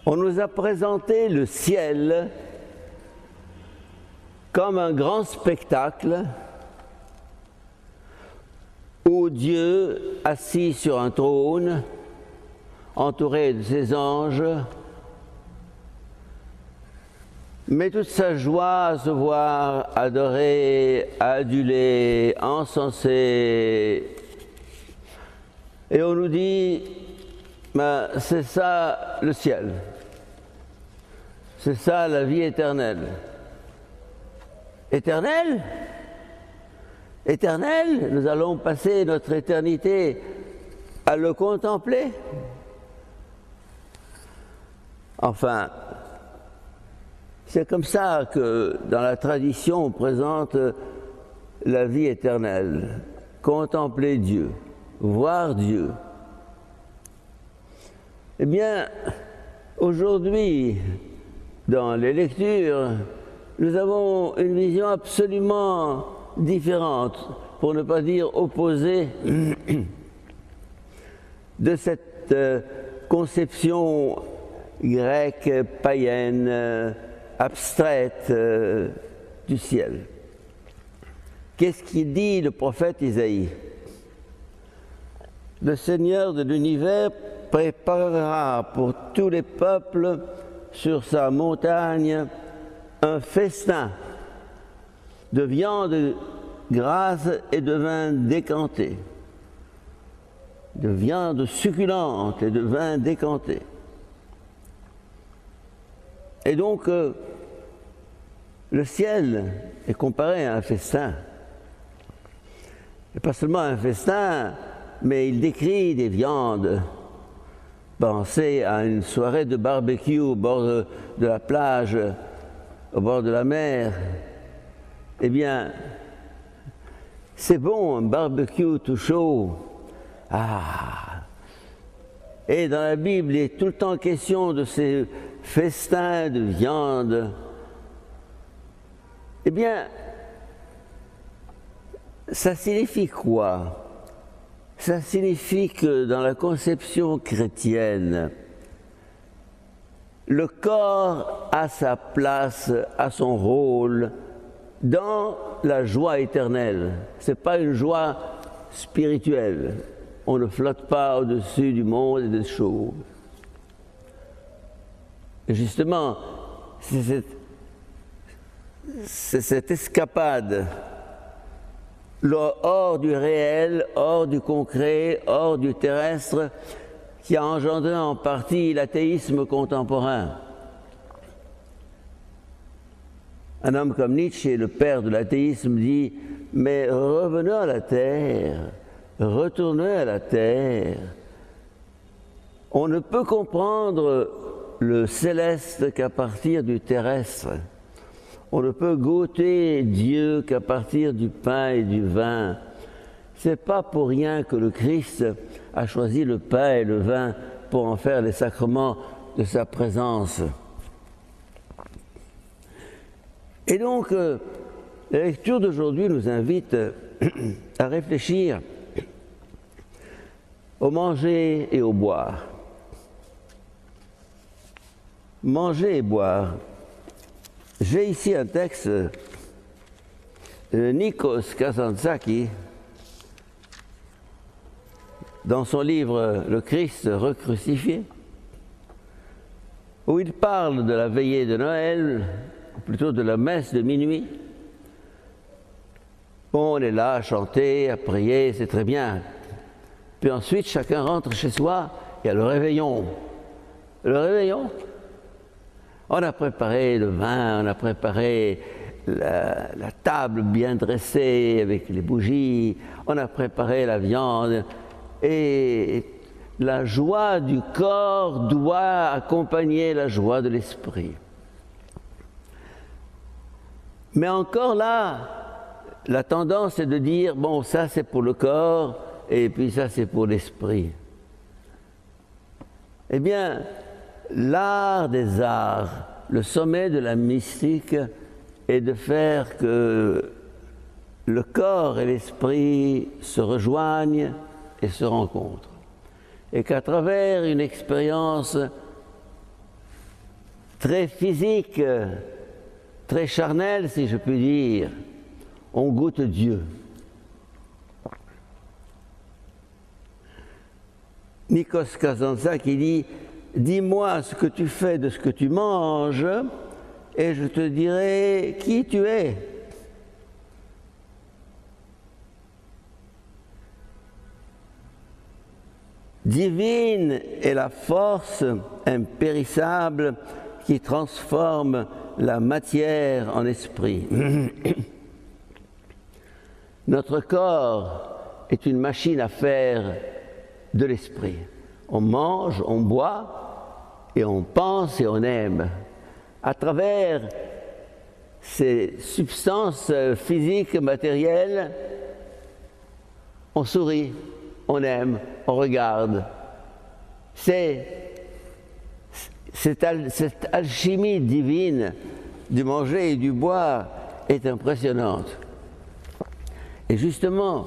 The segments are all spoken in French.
On nous a présenté le ciel comme un grand spectacle où Dieu, assis sur un trône, entouré de ses anges, met toute sa joie à se voir adoré, adulé, encensé. Et on nous dit, ben, c'est ça le ciel, c'est ça la vie éternelle. Éternelle ? Éternelle, nous allons passer notre éternité à le contempler. Enfin, c'est comme ça que dans la tradition on présente la vie éternelle. Contempler Dieu, voir Dieu. Eh bien, aujourd'hui, dans les lectures, nous avons une vision absolument différente, pour ne pas dire opposée, de cette conception grecque, païenne, abstraite du ciel. Qu'est-ce qu'il dit le prophète Isaïe? Le Seigneur de l'univers préparera pour tous les peuples sur sa montagne un festin de viande grasse et de vin décanté, de viande succulente et de vin décanté. Et donc, le ciel est comparé à un festin. Et pas seulement un festin, mais il décrit des viandes. Pensez à une soirée de barbecue au bord de la plage, au bord de la mer. Eh bien, c'est bon, un barbecue tout chaud. Ah! Et dans la Bible, il est tout le temps question de ces festins de viande. Eh bien, ça signifie quoi? Ça signifie que dans la conception chrétienne, le corps a sa place, a son rôle dans la joie éternelle. Ce n'est pas une joie spirituelle. On ne flotte pas au-dessus du monde et des choses. Et justement, c'est cette escapade hors du réel, hors du concret, hors du terrestre, qui a engendré en partie l'athéisme contemporain. Un homme comme Nietzsche, le père de l'athéisme, dit « Mais revenons à la terre, retournez à la terre. On ne peut comprendre le céleste qu'à partir du terrestre. On ne peut goûter Dieu qu'à partir du pain et du vin. C'est pas pour rien que le Christ a choisi le pain et le vin pour en faire les sacrements de sa présence. » Et donc, la lecture d'aujourd'hui nous invite à réfléchir au manger et au boire. Manger et boire. J'ai ici un texte de Nikos Kazantzakis dans son livre « Le Christ recrucifié », où il parle de la veillée de Noël, ou plutôt de la messe de minuit. Bon, on est là à chanter, à prier, c'est très bien. Puis ensuite, chacun rentre chez soi, il y a le réveillon. Le réveillon, on a préparé le vin, on a préparé la table bien dressée avec les bougies, on a préparé la viande, et la joie du corps doit accompagner la joie de l'esprit. Mais encore là, la tendance est de dire, bon, ça c'est pour le corps, et puis ça c'est pour l'esprit. Eh bien, l'art des arts, le sommet de la mystique, est de faire que le corps et l'esprit se rejoignent et se rencontrent. Et qu'à travers une expérience très physique, très charnel, si je puis dire, on goûte Dieu. Nikos Kazantzakis qui dit « Dis-moi ce que tu fais de ce que tu manges et je te dirai qui tu es. » Divine est la force impérissable qui transforme la matière en esprit. Notre corps est une machine à faire de l'esprit. On mange, on boit, et on pense et on aime. À travers ces substances physiques, matérielles, on sourit, on aime, on regarde. Cette alchimie divine du manger et du boire est impressionnante. Et justement,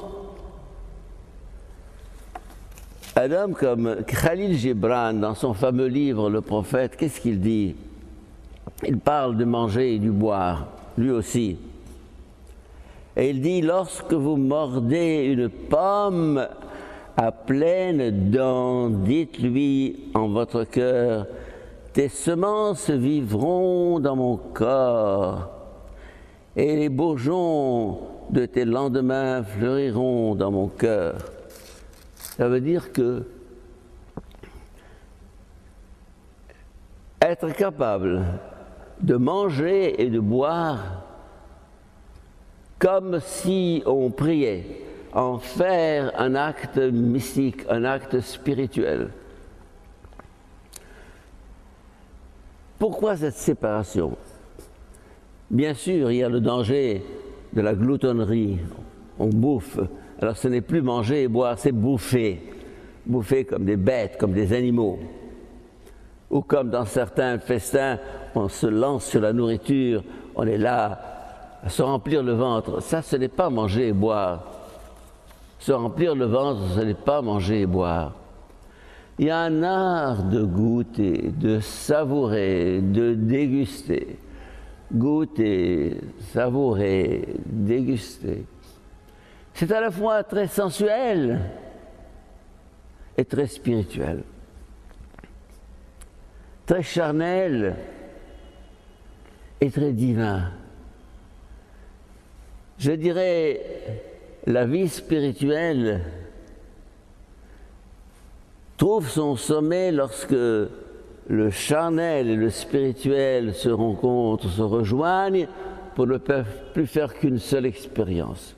un homme comme Khalil Gibran, dans son fameux livre « Le Prophète », qu'est-ce qu'il dit? Il parle de manger et du boire, lui aussi. Et il dit « Lorsque vous mordez une pomme à pleines dents, dites-lui en votre cœur « Tes semences vivront dans mon corps, et les bourgeons de tes lendemains fleuriront dans mon cœur. » Ça veut dire que être capable de manger et de boire comme si on priait, en faire un acte mystique, un acte spirituel. Pourquoi cette séparation? Bien sûr, il y a le danger de la gloutonnerie, on bouffe. Alors ce n'est plus manger et boire, c'est bouffer. Bouffer comme des bêtes, comme des animaux. Ou comme dans certains festins, on se lance sur la nourriture, on est là à se remplir le ventre. Ça, ce n'est pas manger et boire. Se remplir le ventre, ce n'est pas manger et boire. Il y a un art de goûter, de savourer, de déguster. Goûter, savourer, déguster. C'est à la fois très sensuel et très spirituel, très charnel et très divin. Je dirais, la vie spirituelle trouve son sommet lorsque le charnel et le spirituel se rencontrent, se rejoignent pour ne plus faire qu'une seule expérience.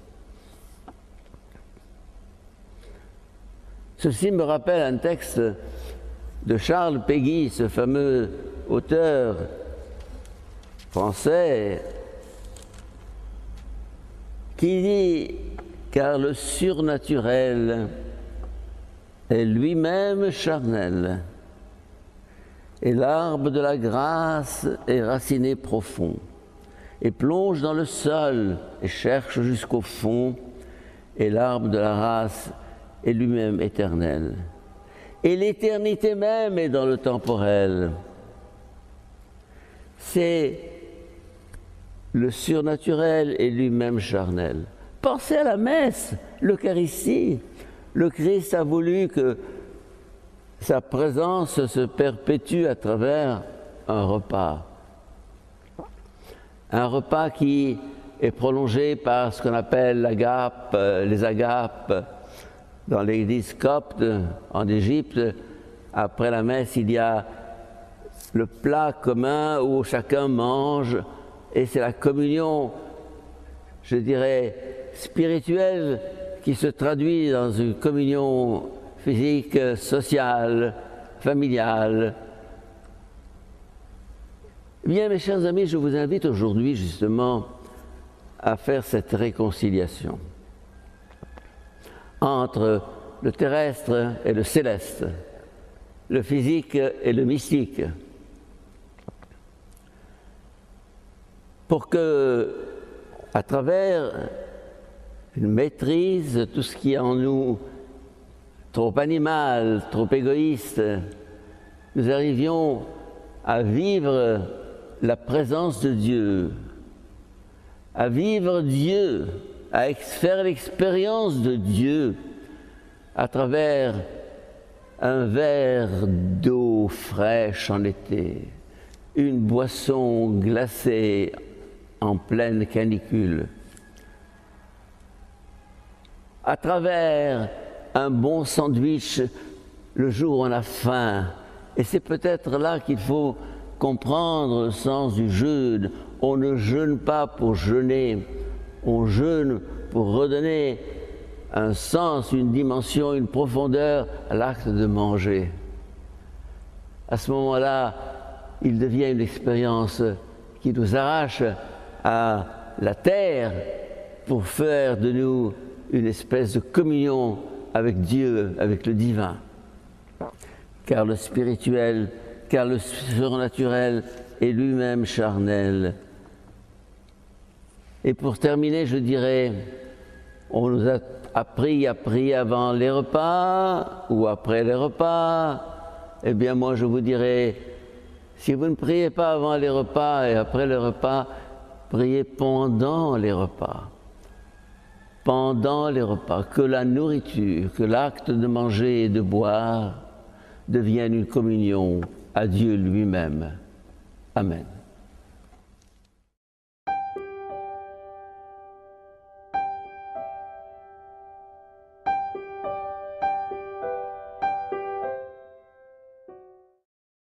Ceci me rappelle un texte de Charles Péguy, ce fameux auteur français, qui dit « Car le surnaturel est lui-même charnel, et l'arbre de la grâce est raciné profond, et plonge dans le sol et cherche jusqu'au fond, et l'arbre de la race est lui-même éternel. Et l'éternité même est dans le temporel. » C'est le surnaturel est lui-même charnel. Pensez à la messe, l'Eucharistie. Le Christ a voulu que sa présence se perpétue à travers un repas. Un repas qui est prolongé par ce qu'on appelle l'agape, les agapes. Dans l'église copte en Égypte, après la messe, il y a le plat commun où chacun mange, et c'est la communion, je dirais, spirituelle qui se traduit dans une communion physique, sociale, familiale. Bien, mes chers amis, je vous invite aujourd'hui justement à faire cette réconciliation entre le terrestre et le céleste, le physique et le mystique, pour que, à travers une maîtrise de tout ce qui est en nous trop animal, trop égoïste, nous arrivions à vivre la présence de Dieu, à vivre Dieu, à faire l'expérience de Dieu à travers un verre d'eau fraîche en été, une boisson glacée en pleine canicule, à travers un bon sandwich le jour où on a faim. Et c'est peut-être là qu'il faut comprendre le sens du jeûne. On ne jeûne pas pour jeûner, on jeûne pour redonner un sens, une dimension, une profondeur à l'acte de manger. À ce moment-là, il devient une expérience qui nous arrache à la terre pour faire de nous une espèce de communion avec Dieu, avec le divin. Car le spirituel, car le surnaturel est lui-même charnel. Et pour terminer, je dirais, on nous a appris à prier avant les repas ou après les repas. Eh bien moi je vous dirais, si vous ne priez pas avant les repas et après les repas, priez pendant les repas. Pendant les repas, que la nourriture, que l'acte de manger et de boire devienne une communion à Dieu lui-même. Amen.